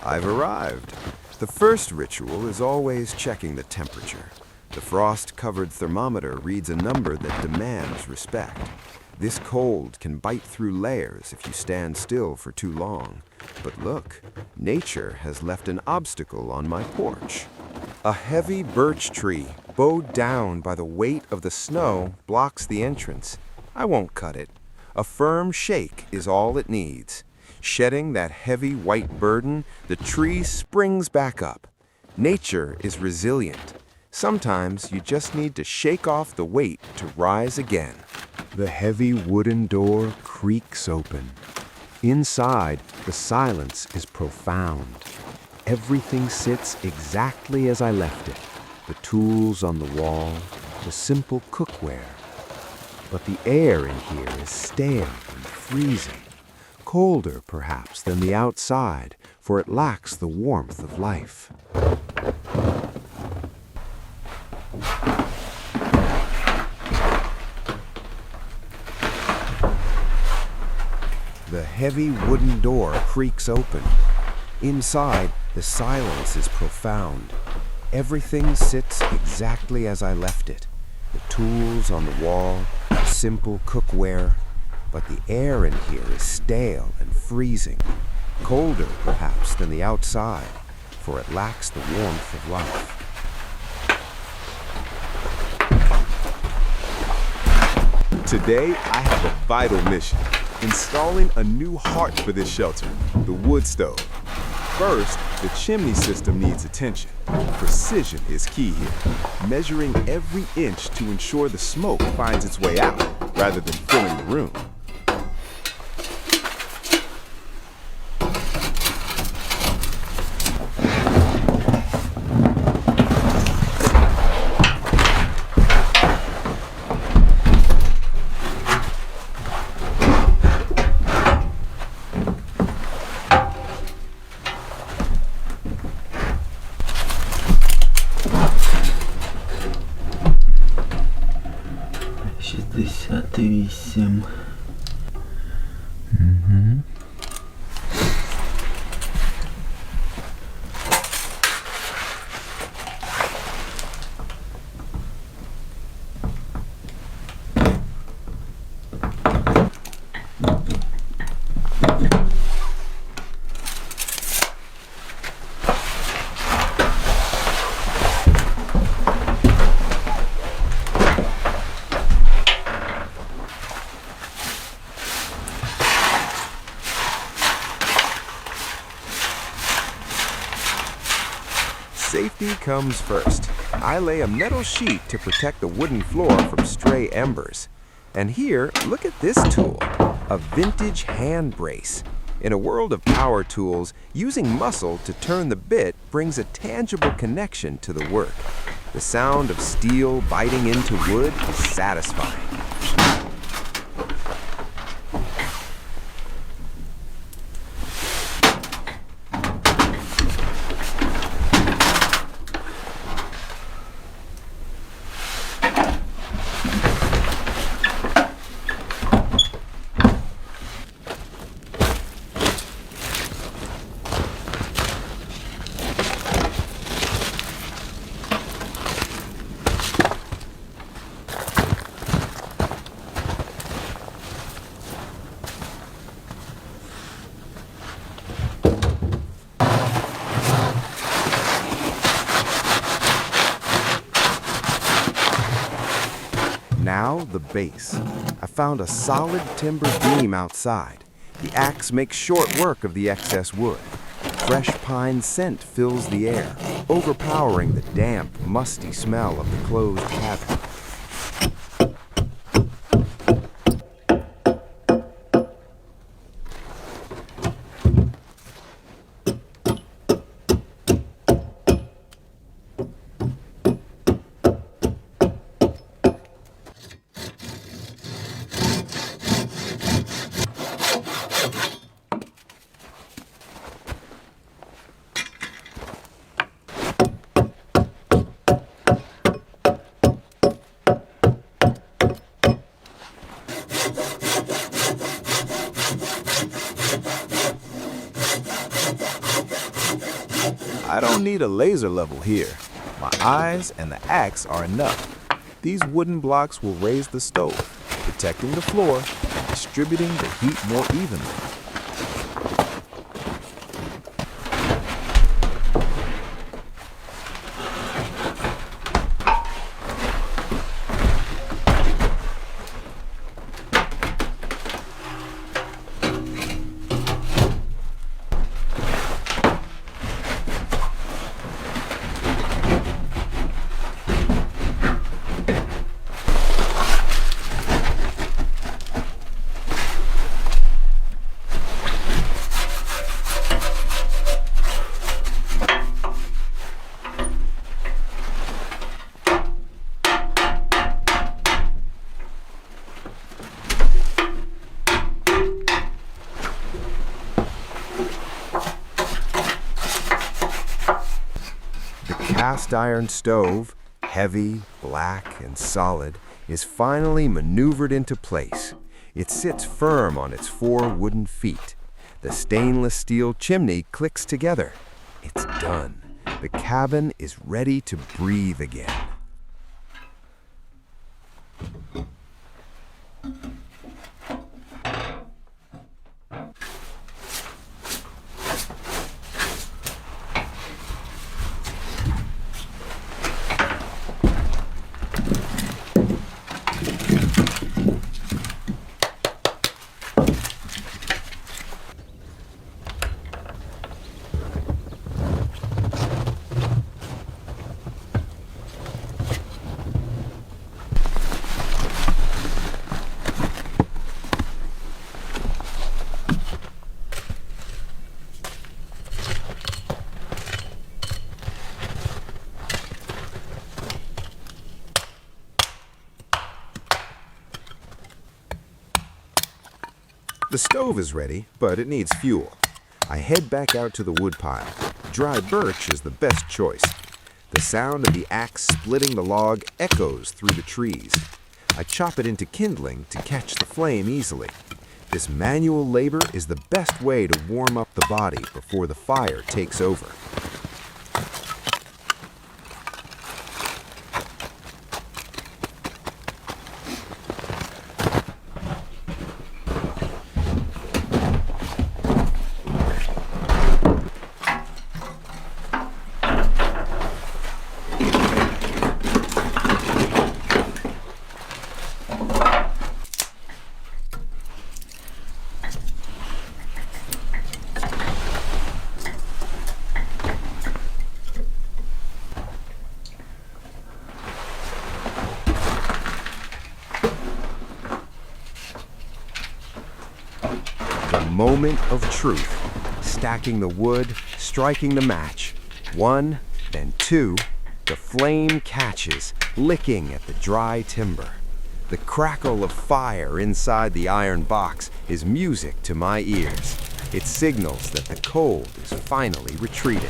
I've arrived. The first ritual is always checking the temperature. The frost-covered thermometer reads a number that demands respect. This cold can bite through layers if you stand still for too long. But look, nature has left an obstacle on my porch. A heavy birch tree, bowed down by the weight of the snow, blocks the entrance. I won't cut it. A firm shake is all it needs. Shedding that heavy white burden, the tree springs back up. Nature is resilient. Sometimes you just need to shake off the weight to rise again. The heavy wooden door creaks open. Inside, the silence is profound. Everything sits exactly as I left it. The tools on the wall, the simple cookware. But the air in here is stale and freezing. Colder, perhaps, than the outside, for it lacks the warmth of life. The heavy wooden door creaks open. Inside, the silence is profound. Everything sits exactly as I left it. The tools on the wall, the simple cookware. But the air in here is stale and freezing. Colder, perhaps, than the outside, for it lacks the warmth of life. Today, I have a vital mission. Installing a new heart for this shelter, the wood stove. First, the chimney system needs attention. Precision is key here, measuring every inch to ensure the smoke finds its way out, rather than filling the room. Safety comes first. I lay a metal sheet to protect the wooden floor from stray embers. And here, look at this tool, a vintage hand brace. In a world of power tools, using muscle to turn the bit brings a tangible connection to the work. The sound of steel biting into wood is satisfying. Now the base. I found a solid timber beam outside. The axe makes short work of the excess wood. Fresh pine scent fills the air, overpowering the damp, musty smell of the closed cabin. I don't need a laser level here. My eyes and the axe are enough. These wooden blocks will raise the stove, protecting the floor and distributing the heat more evenly. Cast iron stove, heavy, black, and solid, is finally maneuvered into place. It sits firm on its 4 wooden feet. The stainless steel chimney clicks together. It's done. The cabin is ready to breathe again. The stove is ready, but it needs fuel. I head back out to the woodpile. Dry birch is the best choice. The sound of the axe splitting the log echoes through the trees. I chop it into kindling to catch the flame easily. This manual labor is the best way to warm up the body before the fire takes over. Moment of truth. Stacking the wood, striking the match. 1, then 2. The flame catches, licking at the dry timber. The crackle of fire inside the iron box is music to my ears. It signals that the cold is finally retreating.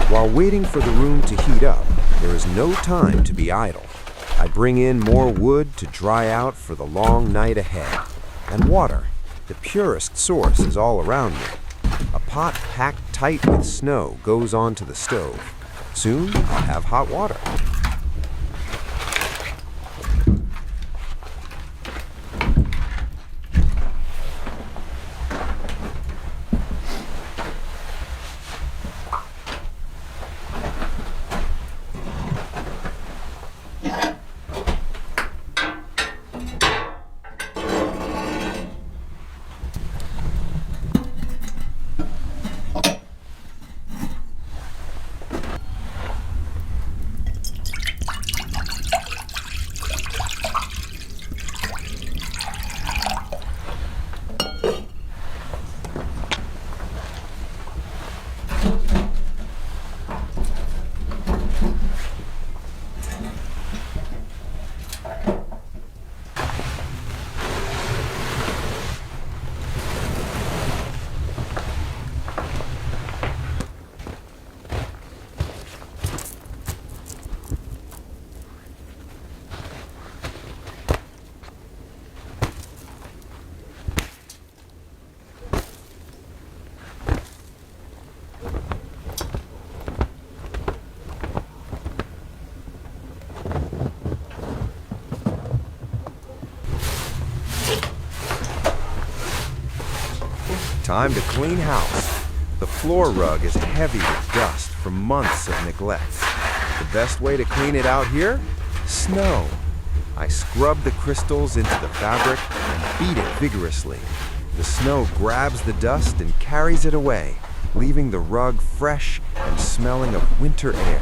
While waiting for the room to heat up, there is no time to be idle. I bring in more wood to dry out for the long night ahead. And water. The purest source is all around me. A pot packed tight with snow goes onto the stove. Soon, I'll have hot water. Time to clean house. The floor rug is heavy with dust from months of neglect. The best way to clean it out here? Snow. I scrub the crystals into the fabric and beat it vigorously. The snow grabs the dust and carries it away, leaving the rug fresh and smelling of winter air.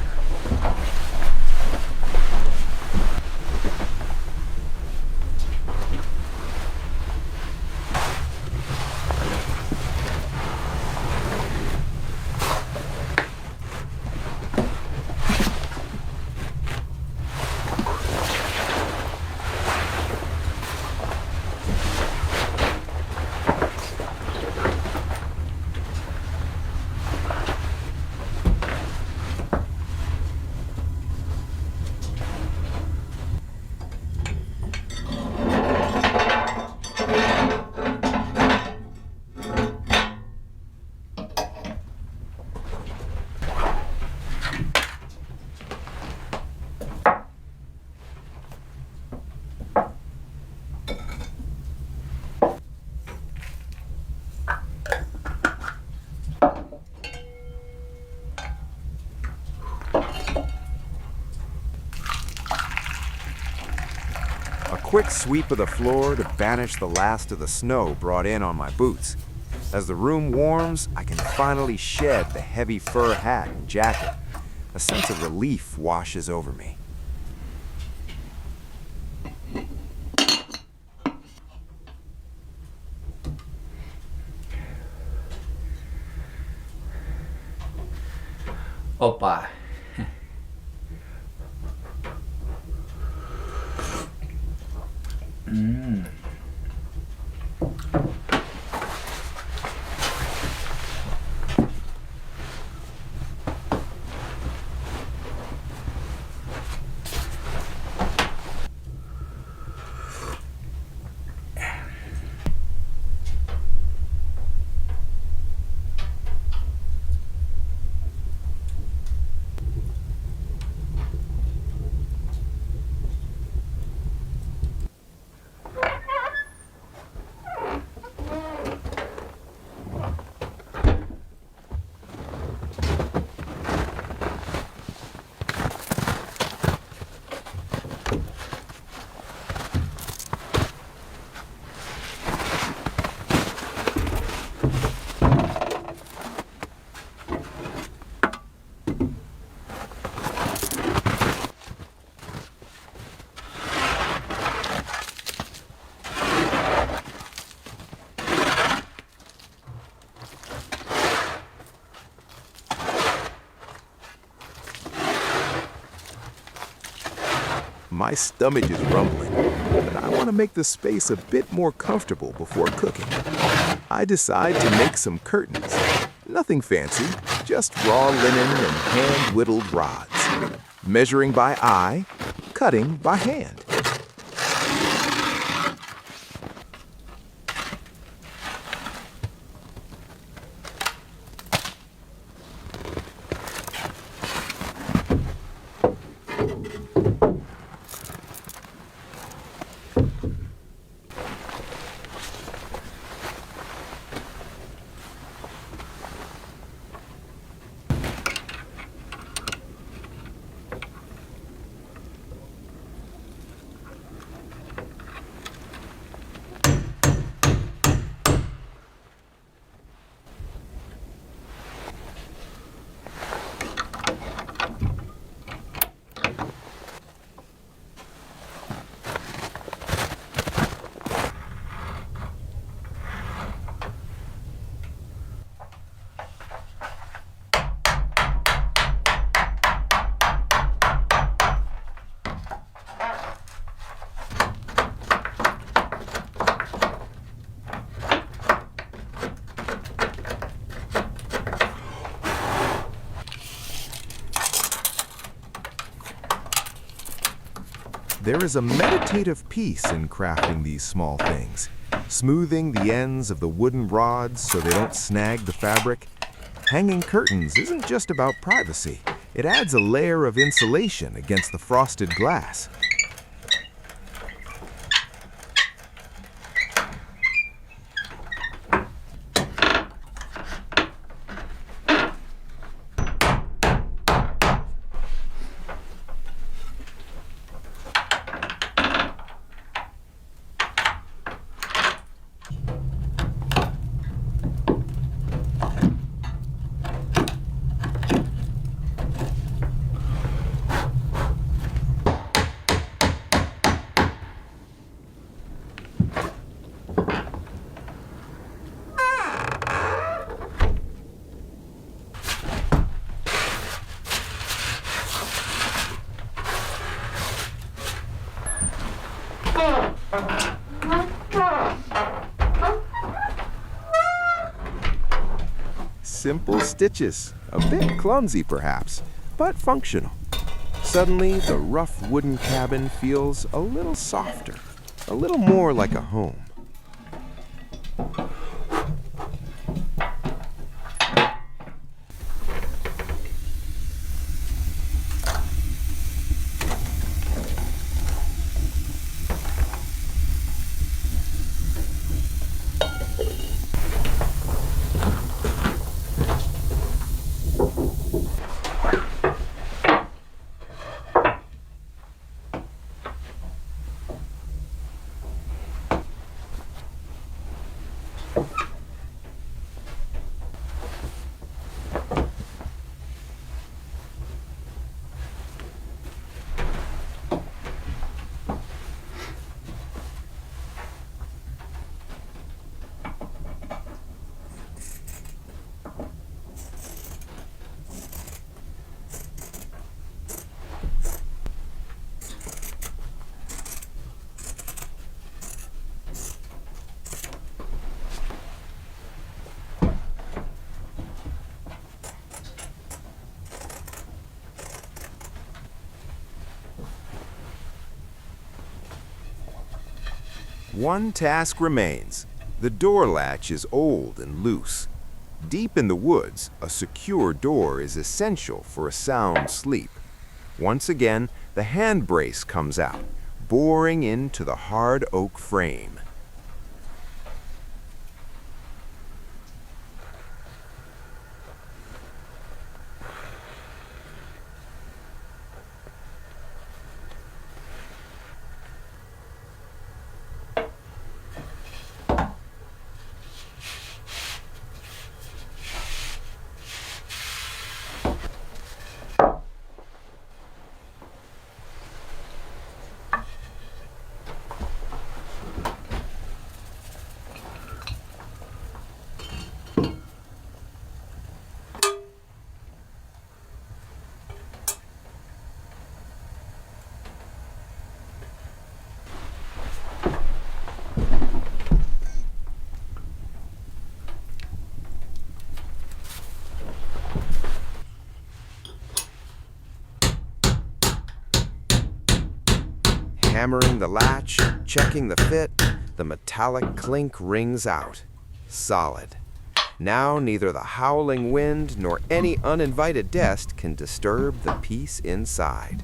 A quick sweep of the floor to banish the last of the snow brought in on my boots. As the room warms, I can finally shed the heavy fur hat and jacket. A sense of relief washes over me. Opa. My stomach is rumbling, but I want to make the space a bit more comfortable before cooking. I decide to make some curtains. Nothing fancy, just raw linen and hand-whittled rods. Measuring by eye, cutting by hand. There is a meditative peace in crafting these small things, smoothing the ends of the wooden rods so they don't snag the fabric. Hanging curtains isn't just about privacy. It adds a layer of insulation against the frosted glass. simple stitches, a bit clumsy perhaps, but functional. Suddenly, the rough wooden cabin feels a little softer, a little more like a home. One task remains. The door latch is old and loose. Deep in the woods, a secure door is essential for a sound sleep. Once again, the hand brace comes out, boring into the hard oak frame. Hammering the latch, checking the fit, the metallic clink rings out. Solid. Now neither the howling wind nor any uninvited guest can disturb the peace inside.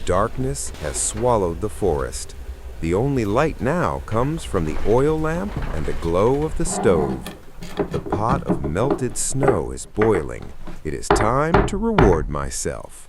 Darkness has swallowed the forest. The only light now comes from the oil lamp and the glow of the stove. The pot of melted snow is boiling. It is time to reward myself.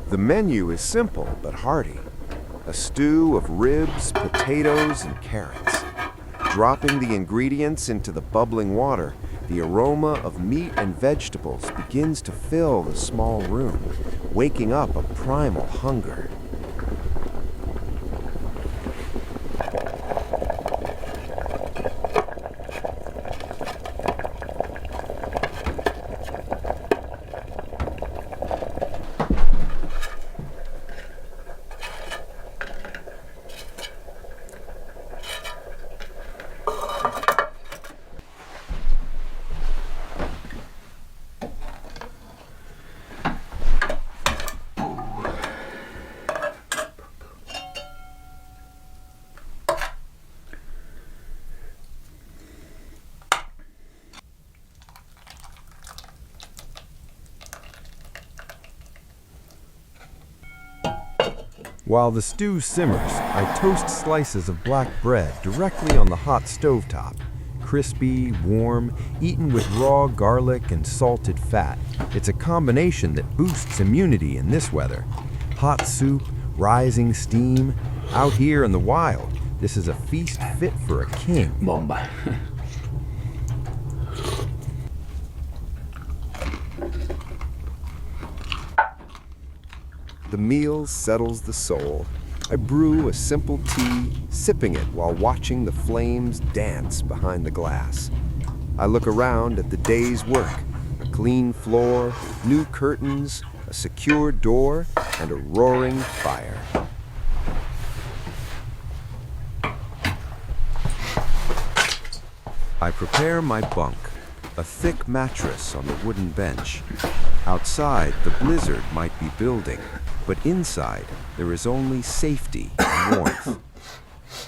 The menu is simple but hearty. A stew of ribs, potatoes, and carrots. Dropping the ingredients into the bubbling water, the aroma of meat and vegetables begins to fill the small room, waking up a primal hunger. While the stew simmers, I toast slices of black bread directly on the hot stovetop. Crispy, warm, eaten with raw garlic and salted fat. It's a combination that boosts immunity in this weather. Hot soup, rising steam. Out here in the wild, this is a feast fit for a king. Bomba. The meal settles the soul. I brew a simple tea, sipping it while watching the flames dance behind the glass. I look around at the day's work. A clean floor, new curtains, a secure door, and a roaring fire. I prepare my bunk, a thick mattress on the wooden bench. Outside, the blizzard might be building, but inside, there is only safety and warmth.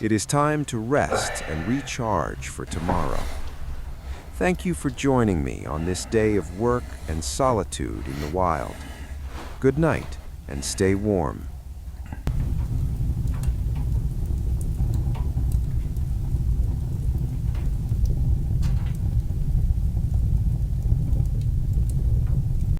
It is time to rest and recharge for tomorrow. Thank you for joining me on this day of work and solitude in the wild. Good night, and stay warm.